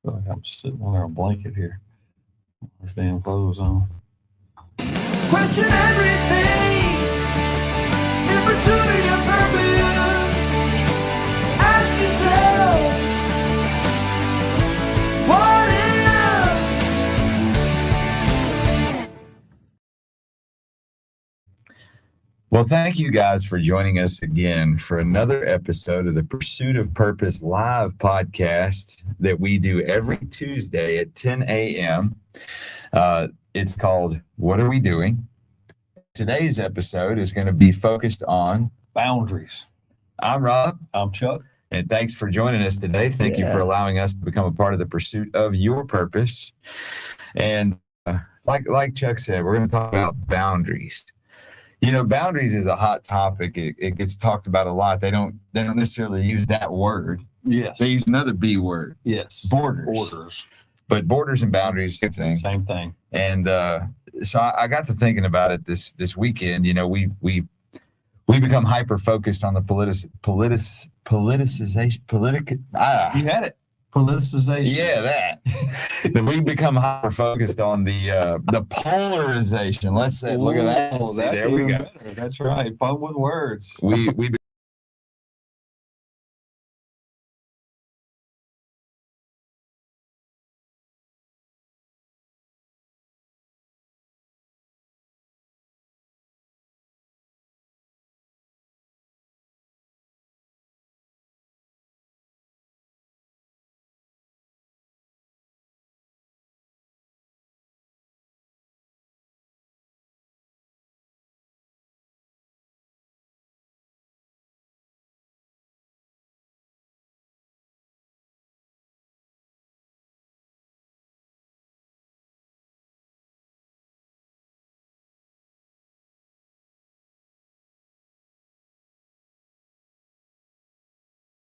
Feel like I'm just sitting under a blanket here. This damn clothes on. Question everything in pursuit of your purpose. Ask yourself, what if? Well, thank you guys for joining us again for another episode of the Pursuit of Purpose live podcast that we do every Tuesday at 10 a.m. It's called What Are We Doing? Today's episode is going to be focused on Boundaries. I'm Rob. I'm Chuck. And thanks for joining us today. Thank you for allowing us to become a part of the pursuit of your purpose. And like Chuck said, we're going to talk about boundaries. You know, boundaries is a hot topic. It gets talked about a lot. They don't necessarily use that word. Yes. They use another B word. Yes. Borders. But borders and boundaries, same thing. Same thing. And so I got to thinking about it this weekend. You know, we become hyper focused on the politicization. You had it. Politicization. Yeah, that. We become hyper focused on the polarization. Let's say, look at that. See, there we go. Better. That's right. Fun with words. We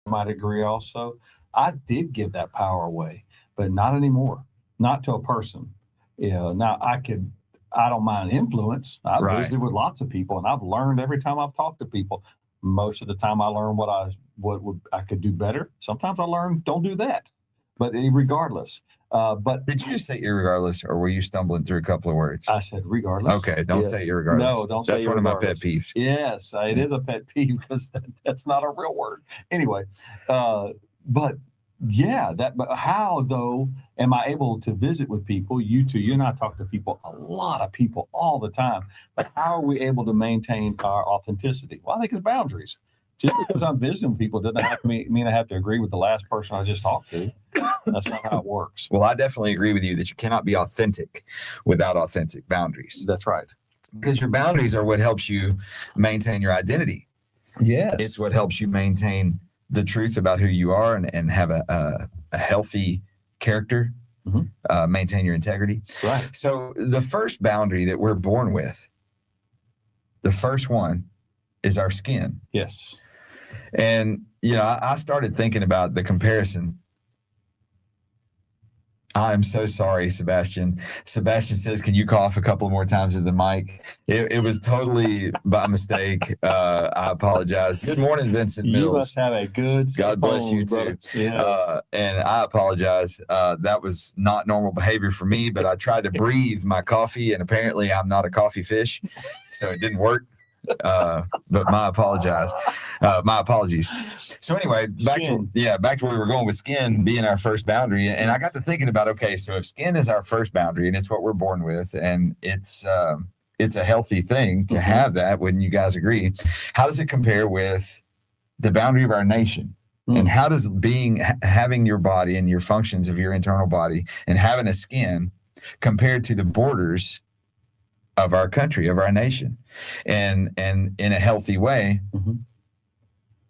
might agree also. I did give that power away, but not anymore. Not to a person. Now I don't mind influence. I've visited with lots of people, and I've learned every time I've talked to people. Most of the time I learn what I could do better. Sometimes I learn don't do that. But regardless. But did you just say irregardless, or were you stumbling through a couple of words? I said regardless. Okay, don't say irregardless. No, don't say irregardless. That's one of my pet peeves. Yes, it is a pet peeve because that's not a real word. Anyway, but yeah, but how though am I able to visit with people? You and I talk to people, a lot of people all the time. But how are we able to maintain our authenticity? Well, I think it's boundaries. Just because I'm visiting people doesn't have to mean I have to agree with the last person I just talked to. That's not how it works. Well, I definitely agree with you that you cannot be authentic without authentic boundaries. That's right. Because your boundaries are what helps you maintain your identity. Yes. It's what helps you maintain the truth about who you are and have a healthy character, maintain your integrity. Right. So the first boundary that we're born with, the first one is our skin. Yes. And, you know, I started thinking about the comparison. I'm so sorry, Sebastian. Sebastian says, can you cough a couple more times at the mic? It was totally by mistake. I apologize. Good morning, Vincent Mills. You must have a good God bless you, too. Yeah. And I apologize. That was not normal behavior for me, but I tried to breathe my coffee, and apparently I'm not a coffee fish, so it didn't work. But my apologies. So anyway, back to where we were going with skin being our first boundary. And I got to thinking about, okay, so if skin is our first boundary and it's what we're born with, and it's a healthy thing to have that, wouldn't you guys agree? How does it compare with the boundary of our nation? And how does having your body and your functions of your internal body and having a skin compared to the borders of our country, of our nation, and in a healthy way,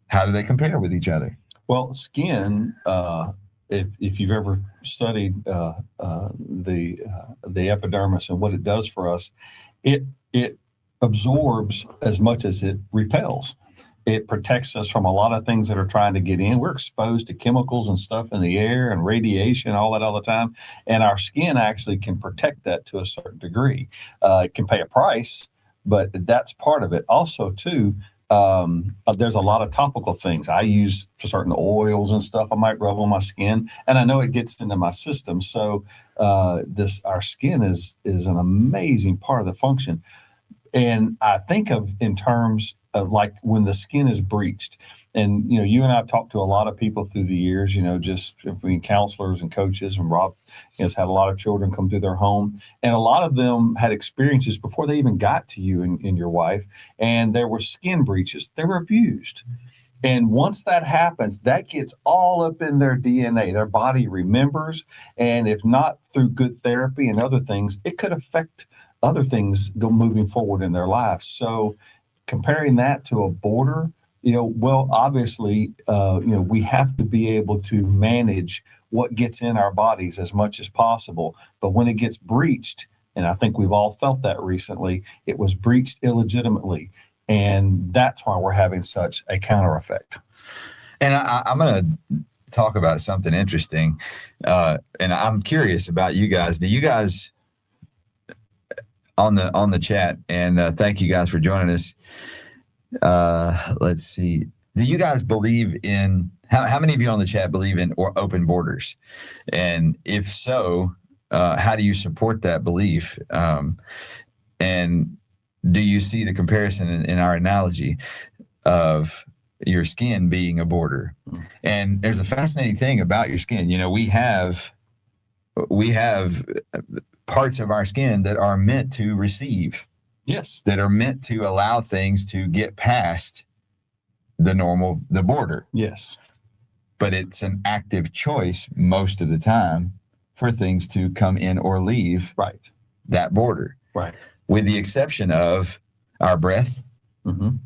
how do they compare with each other? Well, skin, if you've ever studied the epidermis and what it does for us, it absorbs as much as it repels. It protects us from a lot of things that are trying to get in. We're exposed to chemicals and stuff in the air and radiation, all that all the time. And our skin actually can protect that to a certain degree. It can pay a price, but that's part of it. Also, too, There's a lot of topical things I use, certain oils and stuff I might rub on my skin, and I know it gets into my system. So our skin is an amazing part of the function. And I think of in terms of like when the skin is breached. And, you and I have talked to a lot of people through the years, just between counselors and coaches. And Rob has had a lot of children come through their home. And a lot of them had experiences before they even got to you and your wife. And there were skin breaches. They were abused. And once that happens, that gets all up in their DNA. Their body remembers. And if not through good therapy and other things, it could affect other things moving forward in their lives. So comparing that to a border, well, obviously, we have to be able to manage what gets in our bodies as much as possible. But when it gets breached, and I think we've all felt that recently, it was breached illegitimately. And that's why we're having such a counter effect. And I'm going to talk about something interesting. And I'm curious about you guys. Do you guys on the chat, and thank you guys for joining us. Let's see. Do you guys believe in how many of you on the chat believe in open borders? And if so, how do you support that belief? And do you see the comparison in our analogy of your skin being a border? And there's a fascinating thing about your skin. We have parts of our skin that are meant to receive. Yes. That are meant to allow things to get past the border. Yes. But it's an active choice most of the time for things to come in or leave that border. Right. With the exception of our breath. Mm-hmm.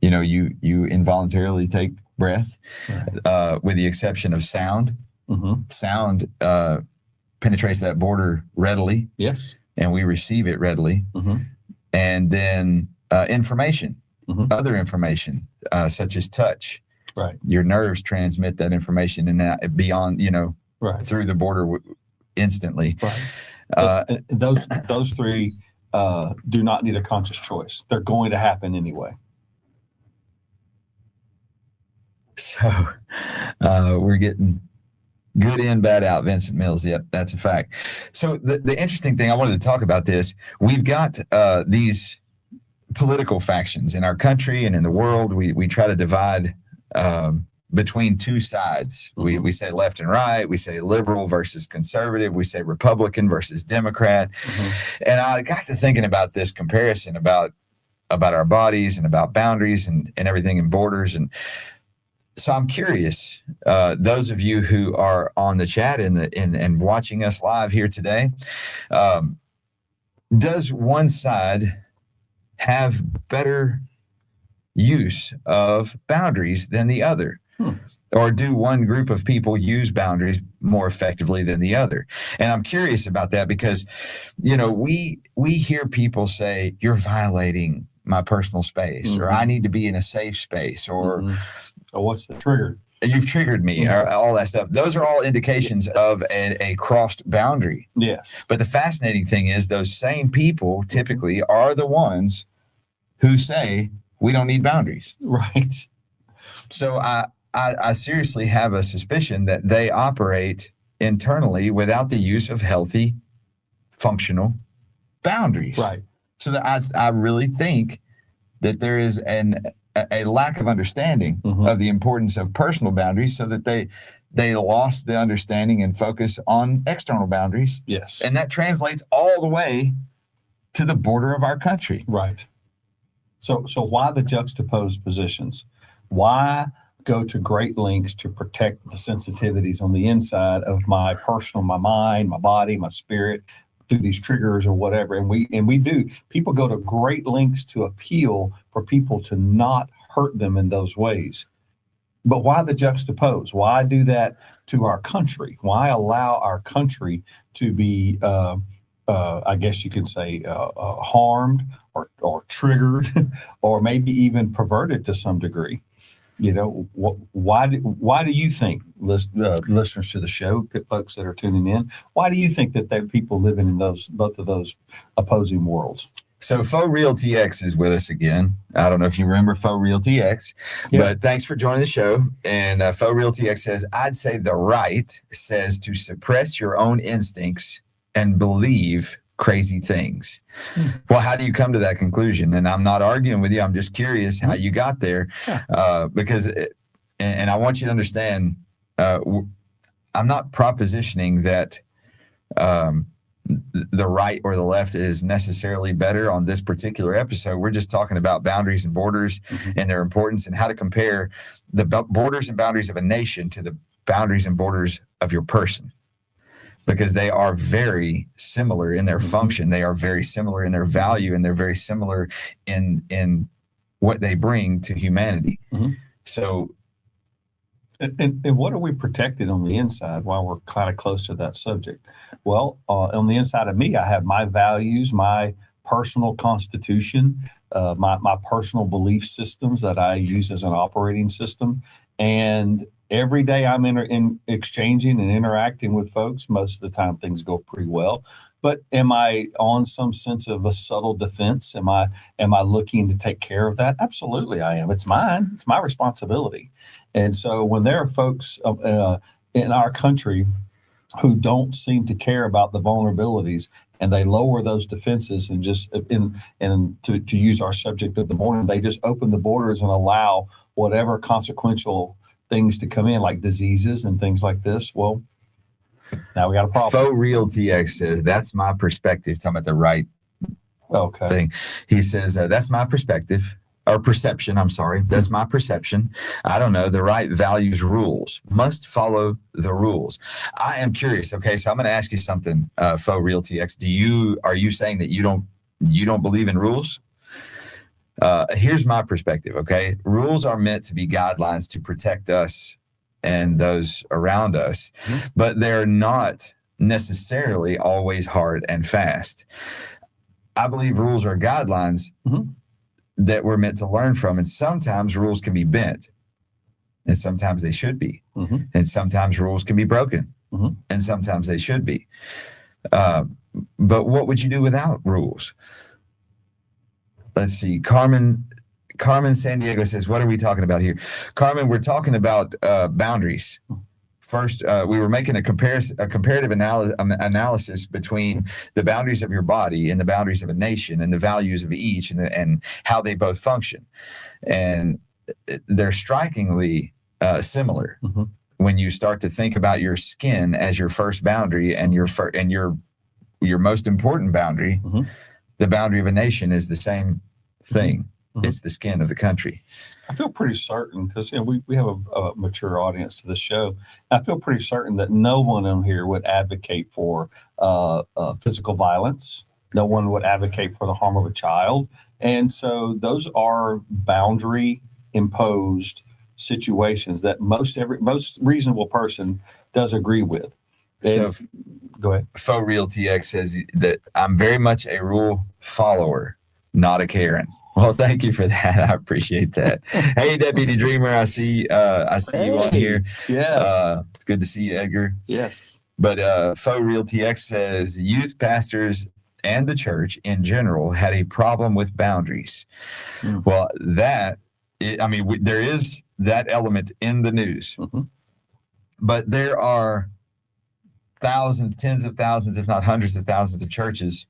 You involuntarily take breath. Right. With the exception of sound. Mm-hmm. Sound penetrates that border readily. Yes. And we receive it readily. Mm-hmm. And then information, other information, such as touch. Right. Your nerves transmit that information and that beyond, through the border instantly. Right. Those three do not need a conscious choice. They're going to happen anyway. So we're getting good in, bad out, Vincent Mills. Yep, that's a fact. So the interesting thing, I wanted to talk about this. We've got these political factions in our country and in the world. We try to divide between two sides. Mm-hmm. We say left and right. We say liberal versus conservative. We say Republican versus Democrat. Mm-hmm. And I got to thinking about this comparison about our bodies and about boundaries and everything and borders. And so I'm curious, those of you who are on the chat and watching us live here today, does one side have better use of boundaries than the other? Or do one group of people use boundaries more effectively than the other? And I'm curious about that because, we hear people say, you're violating my personal space, or I need to be in a safe space, or Oh, what's the trigger? You've triggered me, or all that stuff. Those are all indications of a crossed boundary. Yes. But the fascinating thing is those same people typically are the ones who say, we don't need boundaries. Right. So I seriously have a suspicion that they operate internally without the use of healthy, functional boundaries. Right. So that I really think that there is a lack of understanding of the importance of personal boundaries, so that they lost the understanding and focus on external boundaries. Yes. And that translates all the way to the border of our country. Right. So why the juxtaposed positions? Why go to great lengths to protect the sensitivities on the inside of my mind, my body, my spirit, through these triggers or whatever? And we do. People go to great lengths to appeal for people to not hurt them in those ways. But why the juxtapose? Why do that to our country? Why allow our country to be, I guess you could say, harmed or triggered, or maybe even perverted to some degree? Why do you think, listeners to the show, folks that are tuning in, why do you think that people living in both of those opposing worlds? So Faux Real TX is with us again. I don't know if you remember Faux Real TX, Yeah. but thanks for joining the show. And Faux Real TX says, I'd say the right says to suppress your own instincts and believe crazy things. Well, how do you come to that conclusion? And I'm not arguing with you. I'm just curious how you got there. Because, and I want you to understand, I'm not propositioning that the right or the left is necessarily better on this particular episode. We're just talking about boundaries and borders and their importance and how to compare the borders and boundaries of a nation to the boundaries and borders of your person, because they are very similar in their function. They are very similar in their value, and they're very similar in what they bring to humanity. So, And what are we protected on the inside while we're kind of close to that subject? Well, on the inside of me, I have my values, my personal constitution, my personal belief systems that I use as an operating system. And every day I'm in exchanging and interacting with folks. Most of the time things go pretty well. But am I on some sense of a subtle defense? Am I looking to take care of that? Absolutely, I am. It's mine. It's my responsibility. And so when there are folks in our country who don't seem to care about the vulnerabilities, and they lower those defenses and just to use our subject of the morning, they just open the borders and allow whatever consequential things to come in, like diseases and things like this. Well, now we got a problem. Faux Real TX says, that's my perspective. Talking about the right thing. He says, that's my perspective. Or perception, I'm sorry. That's my perception. I don't know. The right values rules. Must follow the rules. I am curious. Okay, so I'm going to ask you something, Faux Real TX. Are you saying that you don't believe in rules? Here's my perspective, okay? Rules are meant to be guidelines to protect us and those around us, but they're not necessarily always hard and fast. I believe rules are guidelines that we're meant to learn from. And sometimes rules can be bent, and sometimes they should be. And sometimes rules can be broken, and sometimes they should be. But what would you do without rules? Let's see. Carmen San Diego says, what are we talking about here? Carmen, we're talking about boundaries. First, we were making a comparative analysis between the boundaries of your body and the boundaries of a nation and the values of each and how they both function. And they're strikingly similar when you start to think about your skin as your first boundary and your most important boundary. The boundary of a nation is the same thing. It's the skin of the country. I feel pretty certain, because we have a mature audience to the show. I feel pretty certain that no one on here would advocate for physical violence. No one would advocate for the harm of a child. And so those are boundary imposed situations that most reasonable person does agree with. So, go ahead. Faux Real TX says that I'm very much a rule follower, not a Karen. Well, thank you for that. I appreciate that. Hey, Deputy Dreamer, I see you on here. Yeah. It's good to see you, Edgar. Yes. But Faux Real TX says youth pastors and the church in general had a problem with boundaries. Well, there is that element in the news, but there are thousands, tens of thousands, if not hundreds of thousands of churches,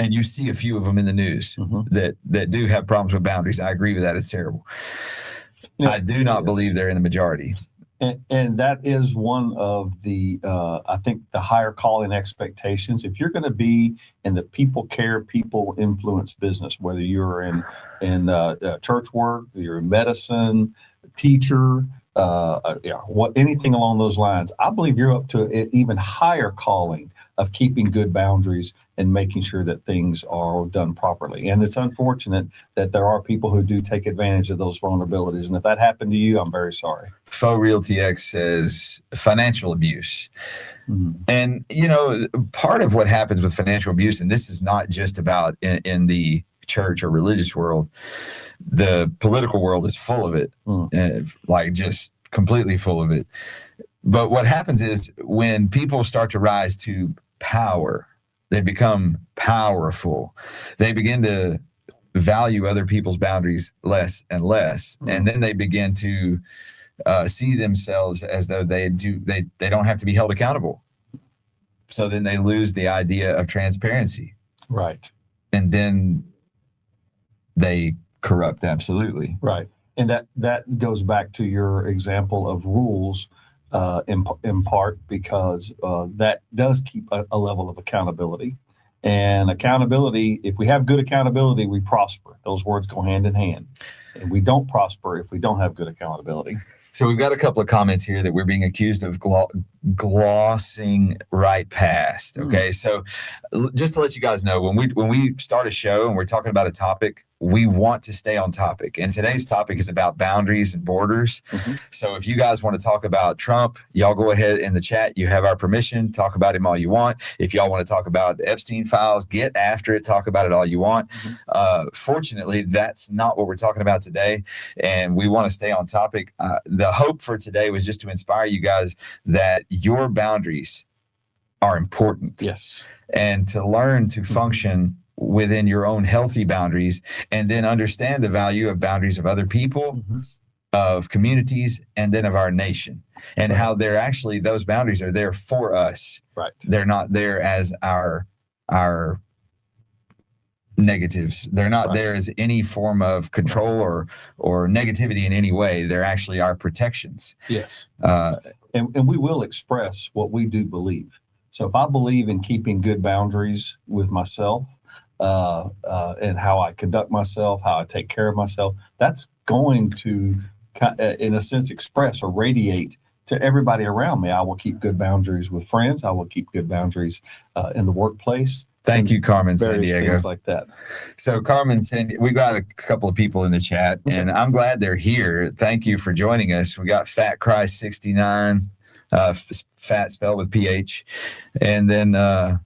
and you see a few of them in the news that do have problems with boundaries. I agree with that. It's terrible. I do not believe they're in the majority. And that is one of the, I think, the higher calling expectations. If you're going to be in the people care, people influence business, whether you're in church work, you're in medicine, teacher, anything along those lines, I believe you're up to an even higher calling of keeping good boundaries and making sure that things are done properly. And it's unfortunate that there are people who do take advantage of those vulnerabilities. And if that happened to you, I'm very sorry. Faux Real TX says financial abuse. And, part of what happens with financial abuse, and this is not just about in the church or religious world, the political world is full of it, just completely full of it. But what happens is when people start to rise to power They become powerful. They begin to value other people's boundaries less and less. And then they begin to see themselves as though they don't have to be held accountable. So then they lose the idea of transparency. Right. And then they corrupt absolutely. Right. And that goes back to your example of rules in part because that does keep a level of accountability. And accountability, if we have good accountability, we prosper. Those words go hand in hand. And we don't prosper if we don't have good accountability. So we've got a couple of comments here that we're being accused of glossing right past. Okay, so just to let you guys know, when we start a show and we're talking about a topic, we want to stay on topic. And today's topic is about boundaries and borders. So if you guys want to talk about Trump, y'all go ahead in the chat. You have our permission. Talk about him all you want. If y'all want to talk about the Epstein files, get after it. Talk about it all you want. Fortunately, that's not what we're talking about today. And we want to stay on topic. The hope for today was just to inspire you guys that your boundaries are important. Yes. And to learn to function within your own healthy boundaries, and then understand the value of boundaries of other people, of communities, and then of our nation, and how they're actually, those boundaries are there for us. Right. They're not there as our negatives. They're not there as any form of control or negativity in any way. They're actually our protections. Yes. And we will express what we do believe. So if I believe in keeping good boundaries with myself, and how I conduct myself, how I take care of myself, that's going to, in a sense, express or radiate to everybody around me. I will keep good boundaries with friends. I will keep good boundaries in the workplace. Thank you, Carmen San Various Diego. things like that. So Carmen, we got a couple of people in the chat, and I'm glad they're here. Thank you for joining us. We got Fat Christ 69, fat spelled with PH, and then a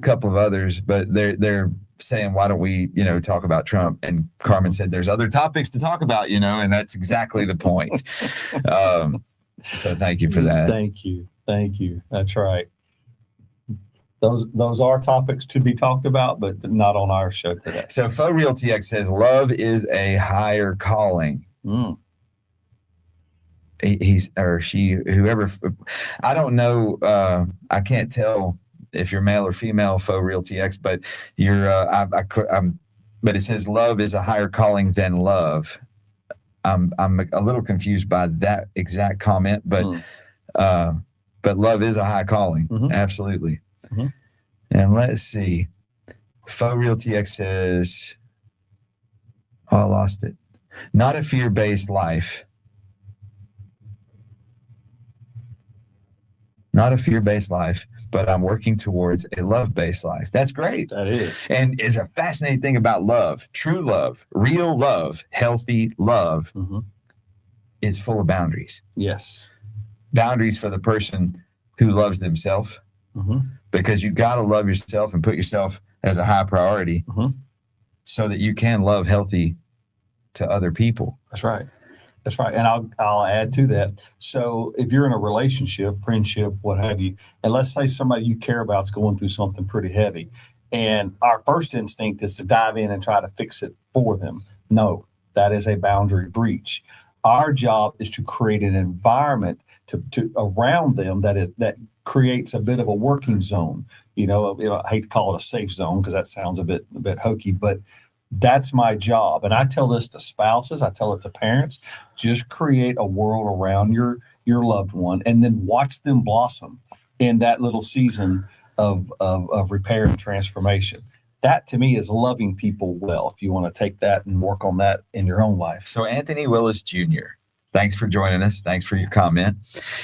couple of others, but they're saying, why don't we, talk about Trump? And Carmen said, there's other topics to talk about, and that's exactly the point. So thank you for that. Thank you. That's right. Those are topics to be talked about, but not on our show today. So Faux Real TX says, love is a higher calling. He's or she, whoever, I don't know. I can't tell if you're male or female, Faux Real TX, but you're, but it says love is a higher calling than love. I'm a little confused by that exact comment, but love is a high calling. Absolutely. And let's see. Faux Real TX says, oh, I lost it. Not a fear-based life. Not a fear-based life, but I'm working towards a love-based life. That's great. That is. And it's a fascinating thing about love. True love, real love, healthy love is full of boundaries. Yes. Boundaries for the person who loves themselves, because you got to love yourself and put yourself as a high priority so that you can love healthy to other people. That's right. That's right. And I'll add to that. So if you're in a relationship, friendship, what have you, and let's say somebody you care about is going through something pretty heavy, and our first instinct is to dive in and try to fix it for them. No, that is a boundary breach. Our job is to create an environment to around them that creates a bit of a working zone. I hate to call it a safe zone because that sounds a bit hokey, but that's my job. And I tell this to spouses, I tell it to parents, just create a world around your loved one and then watch them blossom in that little season of repair and transformation. That to me is loving people well, if you want to take that and work on that in your own life. So Anthony Willis Jr., thanks for joining us. Thanks for your comment.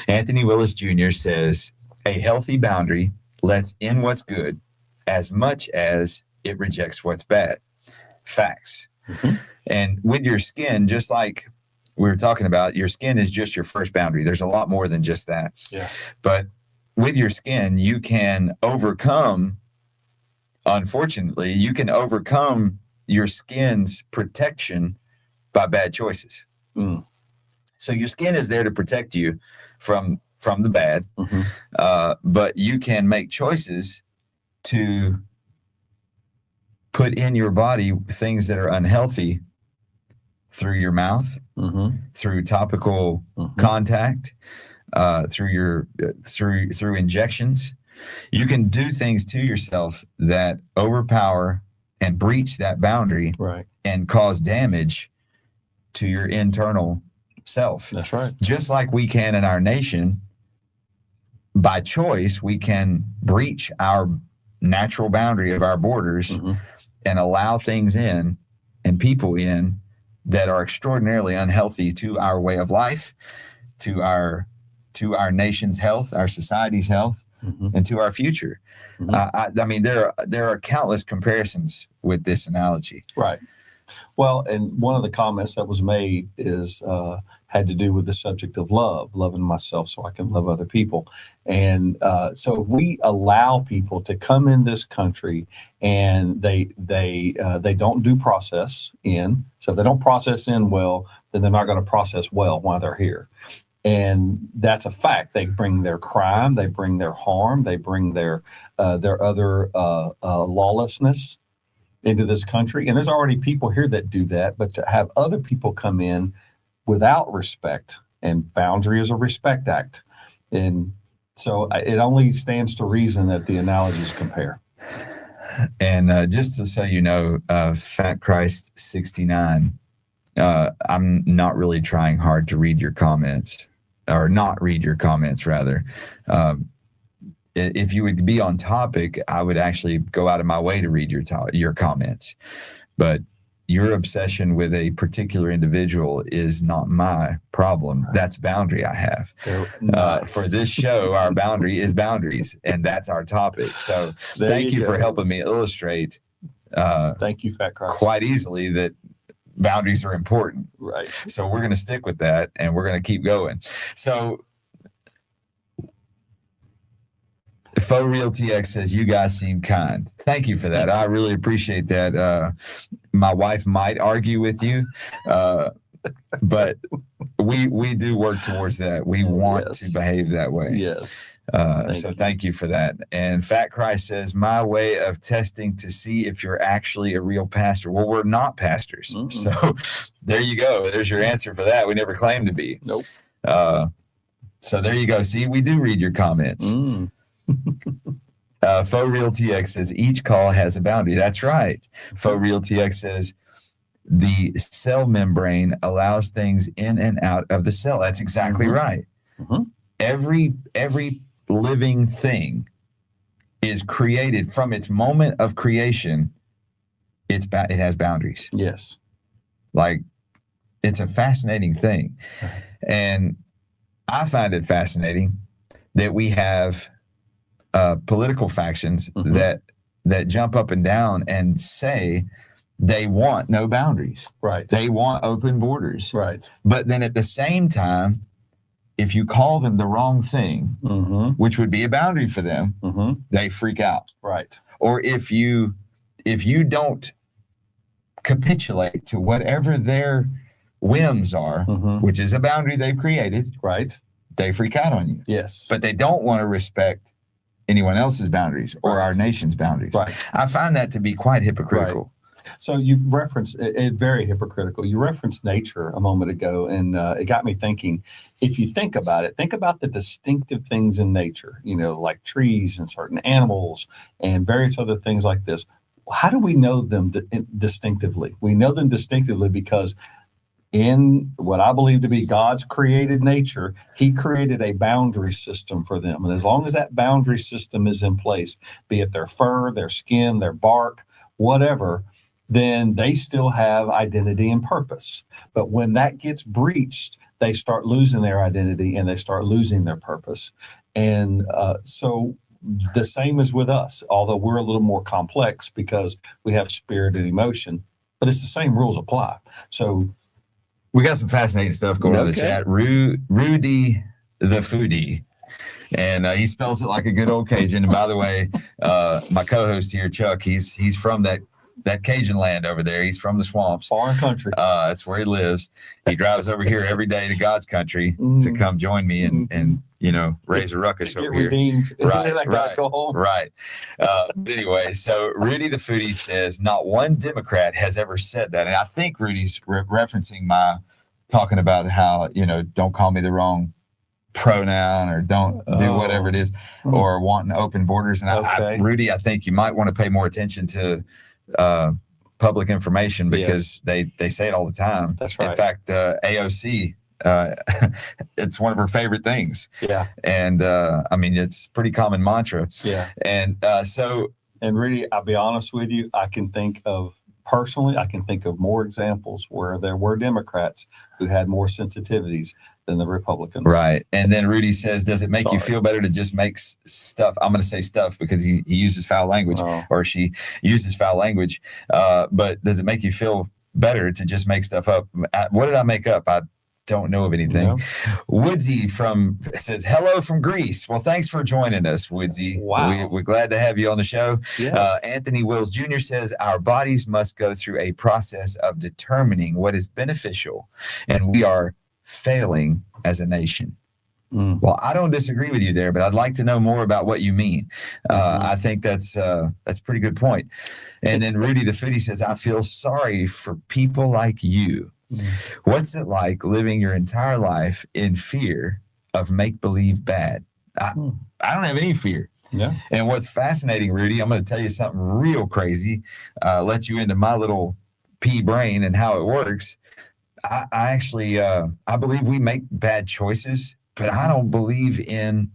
Anthony Willis Jr. says, a healthy boundary lets in what's good as much as it rejects what's bad. Facts. And with your skin, just like we were talking about, your skin is just your first boundary. There's a lot more than just that. Yeah. But with your skin, you can overcome, unfortunately, your skin's protection by bad choices. So your skin is there to protect you from the bad, but you can make choices to put in your body things that are unhealthy through your mouth, through topical contact, through injections. You can do things to yourself that overpower and breach that boundary, Right. and cause damage to your internal self. That's right. Just like we can in our nation, by choice, we can breach our natural boundary of our borders and allow things in and people in that are extraordinarily unhealthy to our way of life, to our nation's health, our society's health, and to our future. I mean, there are countless comparisons with this analogy. Right. Well, and one of the comments that was made is had to do with the subject of love, loving myself so I can love other people. And so if we allow people to come in this country and they don't do process in, so if they don't process in well, then they're not going to process well while they're here. And that's a fact. They bring their crime, they bring their harm, they bring their other lawlessness into this country. And there's already people here that do that, but to have other people come in without respect, and boundary is a respect act. And so it only stands to reason that the analogies compare. And just so you know, Fat Christ 69, I'm not really trying hard to read your comments, or not read your comments, rather. If you would be on topic, I would actually go out of my way to read your comments. But your obsession with a particular individual is not my problem. That's a boundary I have. For this show, our boundary is boundaries, and that's our topic. So thank you for helping me illustrate. Thank you, Fat Christ. Quite easily that boundaries are important. Right. So we're going to stick with that, and we're going to keep going. So Faux Real TX says, you guys seem kind. Thank you for that. I really appreciate that. My wife might argue with you, but we do work towards that. We want to behave that way. Yes. Thank you for that. And Fat Christ says, my way of testing to see if you're actually a real pastor. Well, we're not pastors. So there you go. There's your answer for that. We never claimed to be. Nope. So there you go. See, we do read your comments. Faux Real TX says each call has a boundary. That's right. Faux Real TX says the cell membrane allows things in and out of the cell. That's exactly right. Every living thing is created from its moment of creation. It has boundaries. Yes. Like, it's a fascinating thing. And I find it fascinating that we have political factions that jump up and down and say they want no boundaries. Right. They want open borders. Right. But then at the same time, if you call them the wrong thing, which would be a boundary for them, they freak out. Right. Or if you don't capitulate to whatever their whims are, which is a boundary they've created, right, they freak out on you. Yes. But they don't want to respect anyone else's boundaries or our nation's boundaries. Right. I find that to be quite hypocritical. Right. So you referenced it, very hypocritical. You referenced nature a moment ago, and it got me thinking. If you think about it, think about the distinctive things in nature, like trees and certain animals and various other things like this. How do we know them distinctively? We know them distinctively because in what I believe to be God's created nature, he created a boundary system for them. And as long as that boundary system is in place, be it their fur, their skin, their bark, whatever, then they still have identity and purpose. But when that gets breached, they start losing their identity and they start losing their purpose. And so the same is with us, although we're a little more complex because we have spirit and emotion, but it's the same rules apply. So we got some fascinating stuff going on in the chat. Rudy the Foodie. And he spells it like a good old Cajun. And by the way, my co-host here, Chuck, he's from that Cajun land over there. He's from the swamps. Foreign country. That's where he lives. He drives over here every day to God's country to come join me and raise a ruckus Get over here. redeemed. Right, Then I gotta right, go home. Right. But anyway, so Rudy the Foodie says not one Democrat has ever said that. And I think Rudy's referencing my talking about how, don't call me the wrong pronoun or don't do whatever it is, or wanting open borders. And Okay. Rudy, I think you might want to pay more attention to public information because they say it all the time. That's right. In fact, AOC, it's one of her favorite things. Yeah. And it's pretty common mantra. Yeah. And And really, I'll be honest with you, I can think of more examples where there were Democrats who had more sensitivities than the Republicans. right. And then Rudy says, does it make you Sorry. feel better to just make stuff? I'm going to say stuff because he uses foul language Oh. or she uses foul language. But does it make you feel better to just make stuff up? What did I make up? I don't know of anything. No. Woodsy says, hello from Greece. Well, thanks for joining us, Woodsy. Wow. We're glad to have you on the show. Yes. Anthony Wills Jr. says, our bodies must go through a process of determining what is beneficial, and we are failing as a nation. Mm. Well, I don't disagree with you there, but I'd like to know more about what you mean. I think that's a pretty good point. And then Rudy the Foodie says, I feel sorry for people like you. Mm. What's it like living your entire life in fear of make-believe bad? I don't have any fear. Yeah. And what's fascinating, Rudy, I'm going to tell you something real crazy, let you into my little pea brain and how it works. I actually, I believe we make bad choices, but I don't believe in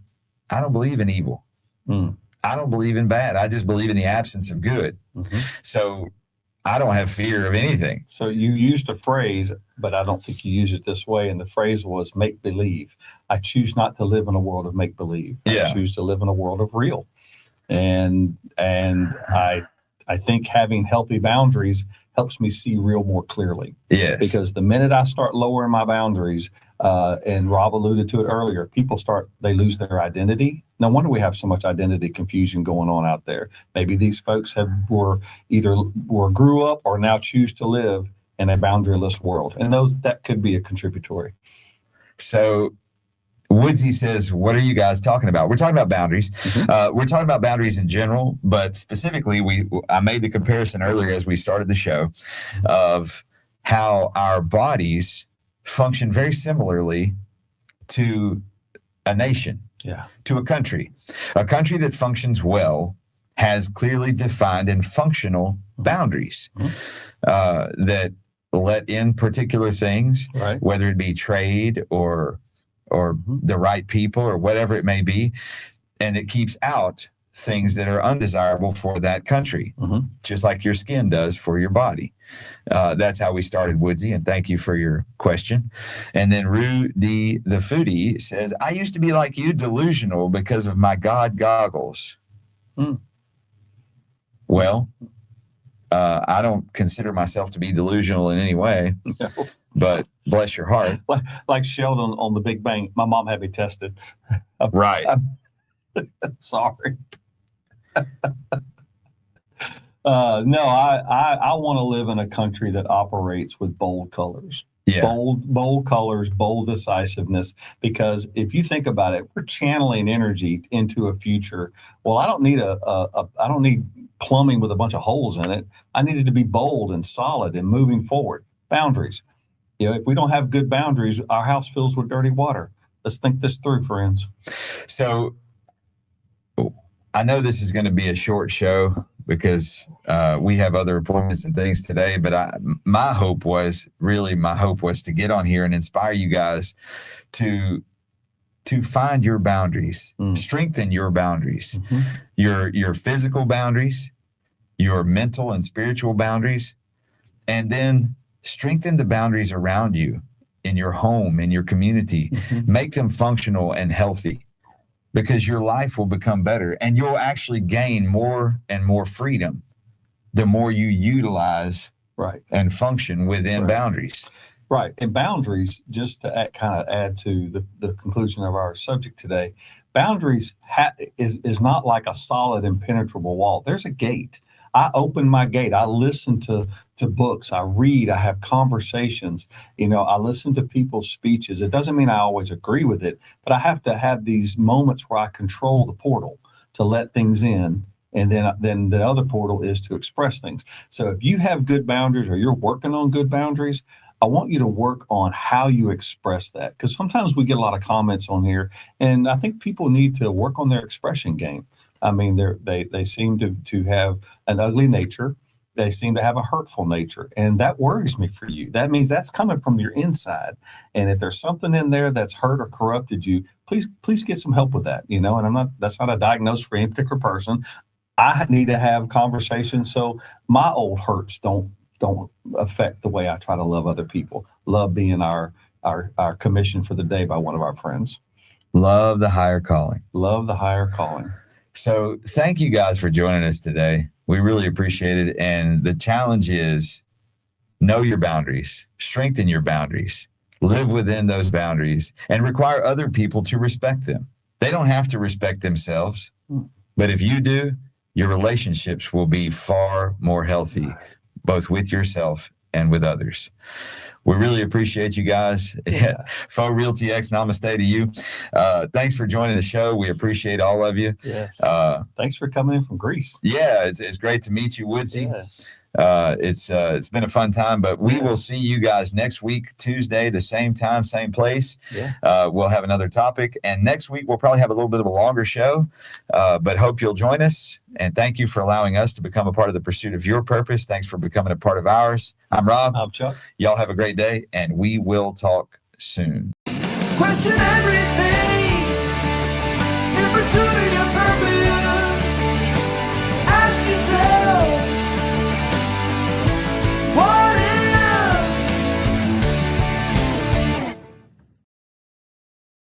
evil. Mm. I don't believe in bad. I just believe in the absence of good. Mm-hmm. So I don't have fear of anything. So you used a phrase, but I don't think you use it this way. And the phrase was make believe. I choose not to live in a world of make believe. Yeah. I choose to live in a world of real. And I think having healthy boundaries helps me see real more clearly. Yes. Because the minute I start lowering my boundaries, and Rob alluded to it earlier, they lose their identity. No wonder we have so much identity confusion going on out there. Maybe these folks grew up or now choose to live in a boundaryless world. And that could be a contributory. So Woodsy says, what are you guys talking about? We're talking about boundaries. Mm-hmm. We're talking about boundaries in general, but specifically, I made the comparison earlier as we started the show of how our bodies function very similarly to a nation, Yeah. to a country. A country that functions well has clearly defined and functional boundaries that let in particular things, Right. whether it be trade or the right people or whatever it may be, and it keeps out things that are undesirable for that country, just like your skin does for your body. That's how we started, Woodsy, and thank you for your question. And then Rudy the Foodie says, I used to be like you, delusional because of my God goggles. Well, I don't consider myself to be delusional in any way, No. but bless your heart. Like Sheldon on The Big Bang, my mom had me tested. Right. Sorry. No, I want to live in a country that operates with bold colors. Yeah. Bold colors, bold decisiveness. Because if you think about it, we're channeling energy into a future. Well, I don't need I don't need plumbing with a bunch of holes in it. I need it to be bold and solid and moving forward. Boundaries. If we don't have good boundaries, our house fills with dirty water. Let's think this through, friends. So I know this is going to be a short show because we have other appointments and things today, but my hope was to get on here and inspire you guys to find your boundaries, strengthen your boundaries, your physical boundaries, your mental and spiritual boundaries, and then strengthen the boundaries around you in your home, in your community. Make them functional and healthy, because your life will become better and you'll actually gain more and more freedom the more you utilize and function within boundaries. Right. And boundaries, just to add to the conclusion of our subject today, boundaries is not like a solid impenetrable wall. There's a gate. I open my gate. I listen to books. I read. I have conversations. I listen to people's speeches. It doesn't mean I always agree with it, but I have to have these moments where I control the portal to let things in. And then the other portal is to express things. So if you have good boundaries or you're working on good boundaries, I want you to work on how you express that, because sometimes we get a lot of comments on here, and I think people need to work on their expression game. I mean, they seem to have an ugly nature. They seem to have a hurtful nature, and that worries me for you. That means that's coming from your inside. And if there's something in there that's hurt or corrupted you, please get some help with that. And that's not a diagnosis for any particular person. I need to have conversations so my old hurts don't affect the way I try to love other people. Love being our commission for the day by one of our friends. Love the higher calling. Love the higher calling. So thank you guys for joining us today. We really appreciate it. And the challenge is know your boundaries, strengthen your boundaries, live within those boundaries, and require other people to respect them. They don't have to respect themselves, but if you do, your relationships will be far more healthy, both with yourself and with others. We really appreciate you guys. Yeah. Faux Realty X, namaste to you. Thanks for joining the show. We appreciate all of you. Yes. Thanks for coming in from Greece. Yeah, it's great to meet you, Woodsy. Yeah. It's been a fun time, but we will see you guys next week, Tuesday, the same time, same place. Yeah. We'll have another topic, and next week we'll probably have a little bit of a longer show, but hope you'll join us. And thank you for allowing us to become a part of the pursuit of your purpose. Thanks for becoming a part of ours. I'm Rob. I'm Chuck. Y'all have a great day, and we will talk soon. Question everything in pursuit of your